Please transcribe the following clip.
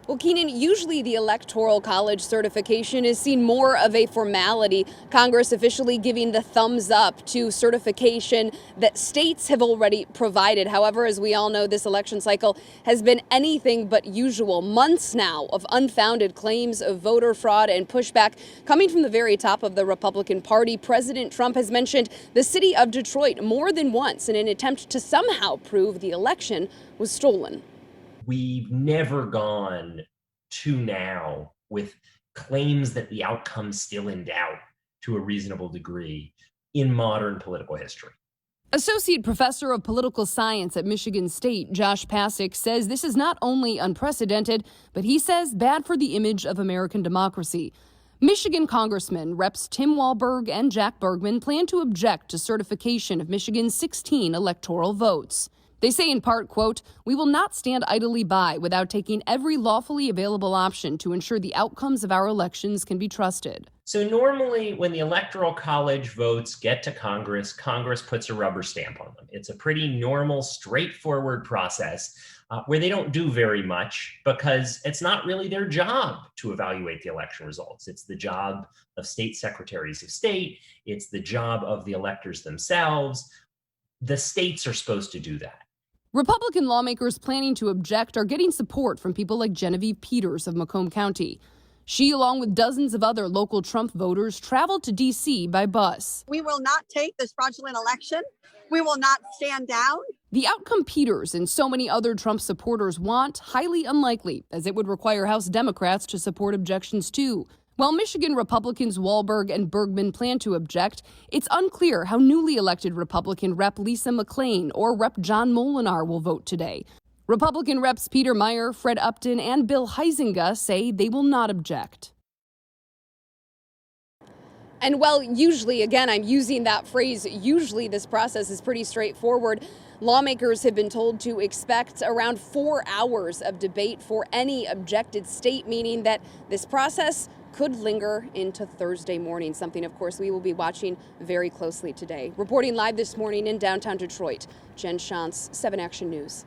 Well, Keenan, usually the Electoral College certification is seen more of a formality, Congress officially giving the thumbs up to certification that states have already provided. However, as we all know, this election cycle has been anything but usual. Months now of unfounded claims of voter fraud and pushback coming from the very top of the Republican Party. President Trump has mentioned the city of Detroit more than once in an attempt to somehow prove the election was stolen. We've never gone to now with claims that the outcome's still in doubt to a reasonable degree in modern political history. Associate Professor of Political Science at Michigan State, Josh Pasek, says this is not only unprecedented, but he says bad for the image of American democracy. Michigan Congressmen Reps Tim Walberg and Jack Bergman plan to object to certification of Michigan's 16 electoral votes. They say in part, quote, "We will not stand idly by without taking every lawfully available option to ensure the outcomes of our elections can be trusted." So normally when the Electoral College votes get to Congress, Congress puts a rubber stamp on them. It's a pretty normal, straightforward process where they don't do very much because it's not really their job to evaluate the election results. It's the job of state secretaries of state. It's the job of the electors themselves. The states are supposed to do that. Republican lawmakers planning to object are getting support from people like Genevieve Peters of Macomb County. She, along with dozens of other local Trump voters, traveled to D.C. by bus. We will not take this fraudulent election. We will not stand down. The outcome Peters and so many other Trump supporters want, highly unlikely, as it would require House Democrats to support objections too. While Michigan Republicans Walberg and Bergman plan to object, it's unclear how newly elected Republican Rep. Lisa McClain or Rep. John Molinar will vote today. Republican Reps Peter Meyer, Fred Upton, and Bill Huizenga say they will not object. And while usually, again, I'm using that phrase, usually this process is pretty straightforward, lawmakers have been told to expect around 4 hours of debate for any objected state, meaning that this process could linger into Thursday morning, something, of course, we will be watching very closely today. Reporting live this morning in downtown Detroit, Jen Shantz, 7 Action News.